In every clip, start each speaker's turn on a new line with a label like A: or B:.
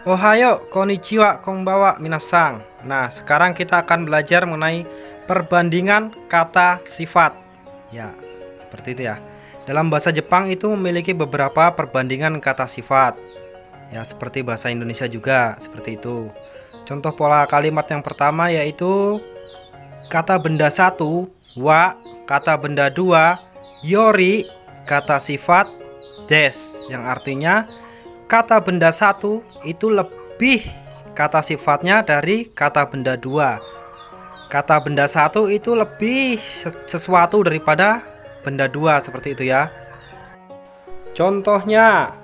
A: Ohayo, konnichiwa, konbanwa, minasang. Nah, sekarang kita akan belajar mengenai perbandingan kata sifat. Ya, seperti itu ya. Dalam bahasa Jepang itu memiliki beberapa perbandingan kata sifat. Ya, seperti bahasa Indonesia juga, seperti itu. Contoh pola kalimat yang pertama yaitu kata benda satu, wa, kata benda dua, yori, kata sifat, des, yang artinya kata benda satu itu lebih kata sifatnya dari kata benda dua. Kata benda satu itu lebih sesuatu daripada benda dua, seperti itu ya. Contohnya,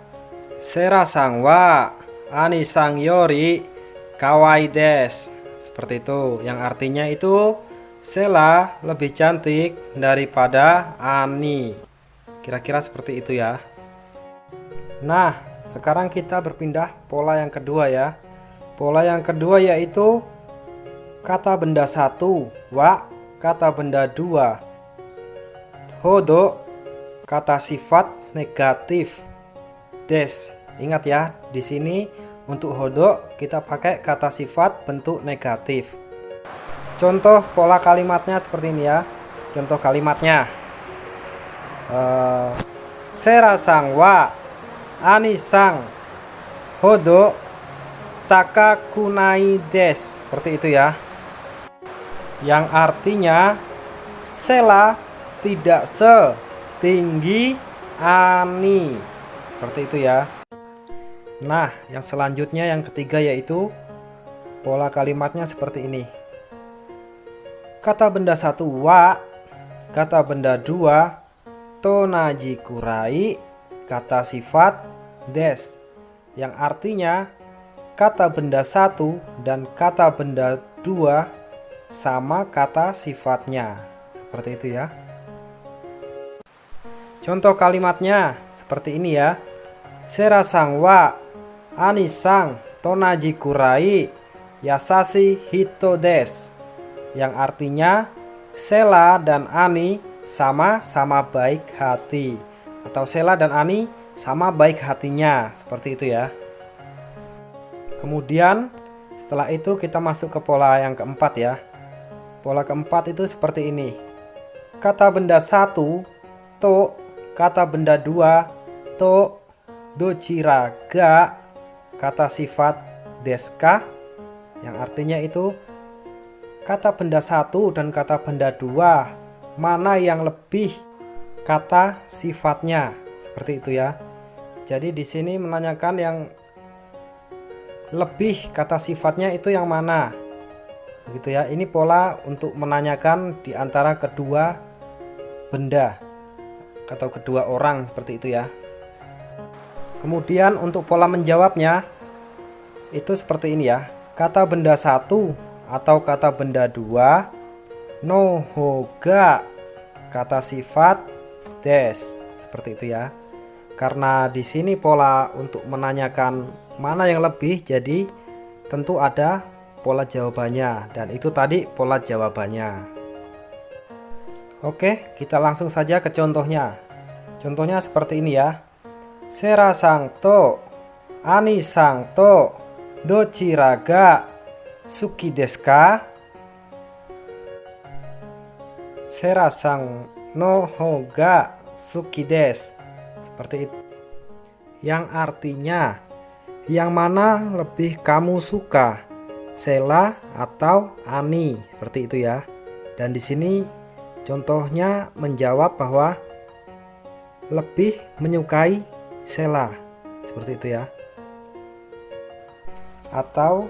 A: Sera-sang wa ani-sang yori kawaii desu. Seperti itu, yang artinya itu Sela lebih cantik daripada Ani. Kira-kira seperti itu ya. Nah, sekarang kita berpindah pola yang kedua ya. Pola yang kedua yaitu kata benda satu, wa, kata benda dua, hodo, kata sifat negatif, des. Ingat ya, di sini untuk hodo kita pakai kata sifat bentuk negatif. Contoh pola kalimatnya seperti ini ya. Contoh kalimatnya, Sera-sang wa ani-sang hodo takakunai desu. Seperti itu ya. Yang artinya Sela tidak setinggi Ani. Seperti itu ya. Nah, yang selanjutnya yang ketiga yaitu pola kalimatnya seperti ini. Kata benda satu wa, kata benda dua tonaji kurai, kata sifat des, yang artinya kata benda satu dan kata benda dua sama kata sifatnya. Seperti itu ya. Contoh kalimatnya seperti ini ya. Sera-sang wa ani-sang tonaji kurai yasashi hito desu, yang artinya Sela dan Ani sama-sama baik hati, atau Sela dan Ani sama baik hatinya. Seperti itu ya. Kemudian setelah itu kita masuk ke pola yang keempat ya. Pola keempat itu seperti ini. Kata benda satu, to, kata benda dua, to, dochira ga, kata sifat deska, yang artinya itu kata benda satu dan kata benda dua mana yang lebih kata sifatnya. Seperti itu ya. Jadi di sini menanyakan yang lebih kata sifatnya itu yang mana. Begitu ya. Ini pola untuk menanyakan di antara kedua benda atau kedua orang, seperti itu ya. Kemudian untuk pola menjawabnya itu seperti ini ya. Kata benda satu atau kata benda dua no hoga, kata sifat des. Seperti itu ya. Karena di sini pola untuk menanyakan mana yang lebih, jadi tentu ada pola jawabannya, dan itu tadi pola jawabannya. Oke, kita langsung saja ke contohnya. Contohnya seperti ini ya. Sera-sang to ani-sang to dochira ga suki desu ka? Sera-sang no hoga suki desu. Seperti itu. Yang artinya, yang mana lebih kamu suka, Sela atau Ani? Seperti itu ya. Dan di sini contohnya menjawab bahwa lebih menyukai Sela. Seperti itu ya. Atau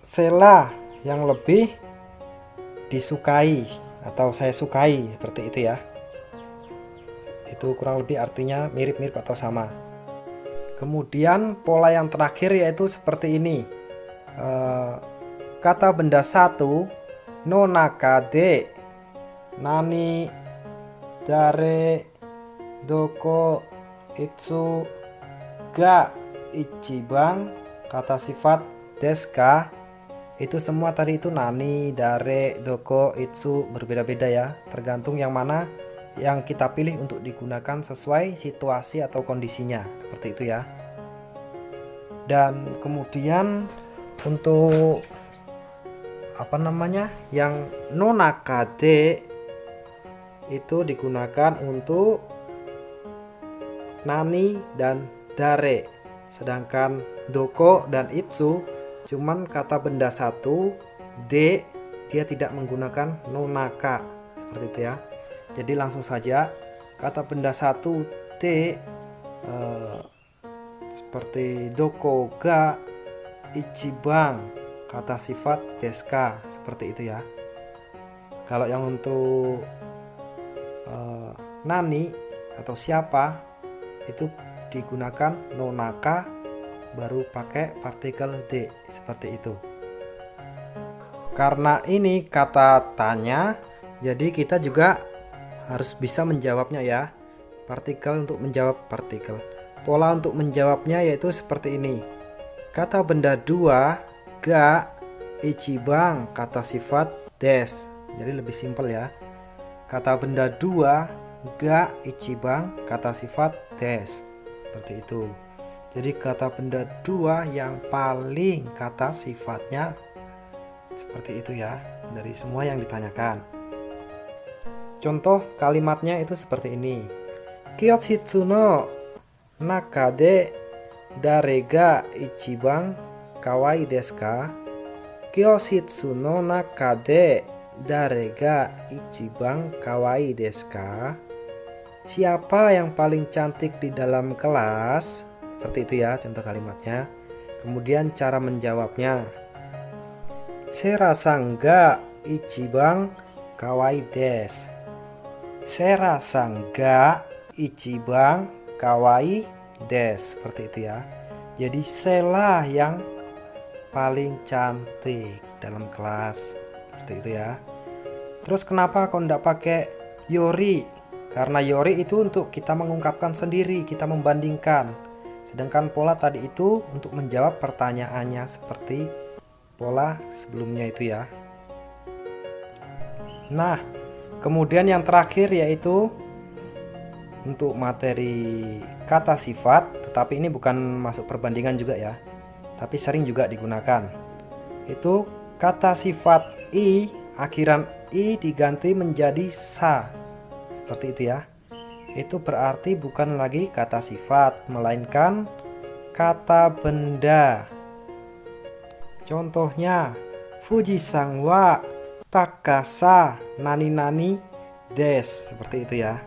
A: Sela yang lebih disukai atau saya sukai, seperti itu ya. Itu kurang lebih artinya mirip-mirip atau sama. Kemudian pola yang terakhir yaitu seperti ini. Kata benda satu no naka de nani dare doko itsu ga ichiban, kata sifat deska. Itu semua tadi itu nani, dare, doko, itsu berbeda-beda ya, tergantung yang mana yang kita pilih untuk digunakan sesuai situasi atau kondisinya. Seperti itu ya. Dan kemudian untuk yang nonakade itu digunakan untuk nani dan dare, sedangkan doko dan itsu cuman kata benda satu, de, dia tidak menggunakan nonaka, seperti itu ya. Jadi langsung saja kata benda satu de seperti doko ga ichiban, kata sifat deska, seperti itu ya. Kalau yang untuk nani atau siapa itu digunakan nonaka baru pakai partikel de, seperti itu. Karena ini kata tanya, jadi kita juga harus bisa menjawabnya ya. Partikel untuk menjawab partikel. Pola untuk menjawabnya yaitu seperti ini. Kata benda dua, ga, ichiban, kata sifat des. Jadi lebih simpel ya. Kata benda dua, ga, ichiban, kata sifat des. Seperti itu. Jadi kata benda dua yang paling kata sifatnya seperti itu ya, dari semua yang ditanyakan. Contoh kalimatnya itu seperti ini. Kyoshitsu no naka de dare ga ichiban kawaii desu ka? Kyoshitsu no naka de dare ga ichiban kawaii desu ka? Siapa yang paling cantik di dalam kelas? Seperti itu ya contoh kalimatnya. Kemudian cara menjawabnya. Sera-san ga ichiban kawaii desu. Sera-san ga ichiban kawaii desu. Seperti itu ya. Jadi Sela yang paling cantik dalam kelas. Seperti itu ya. Terus kenapa kok enggak pakai yori? Karena yori itu untuk kita mengungkapkan sendiri, kita membandingkan. Sedangkan pola tadi itu untuk menjawab pertanyaannya seperti pola sebelumnya itu ya. Nah, kemudian yang terakhir yaitu untuk materi kata sifat, tetapi ini bukan masuk perbandingan juga ya, tapi sering juga digunakan. Itu kata sifat i, akhiran i diganti menjadi sa. Seperti itu ya. Itu berarti bukan lagi kata sifat, melainkan kata benda. Contohnya, Fujisan wa takasa nani-nani des. Seperti itu ya.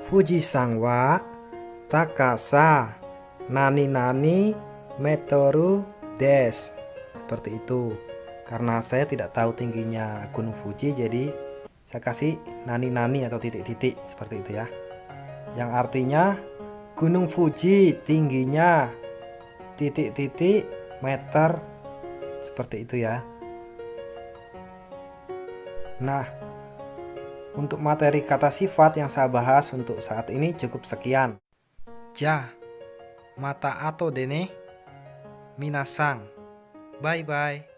A: Fujisan wa takasa nani-nani meteru des. Seperti itu. Karena saya tidak tahu tingginya Gunung Fuji, jadi saya kasih nani-nani atau titik-titik seperti itu ya. Yang artinya Gunung Fuji tingginya titik-titik meter, seperti itu ya. Nah, untuk materi kata sifat yang saya bahas untuk saat ini cukup sekian. Ja, mata ato de ne, minasan. Bye bye.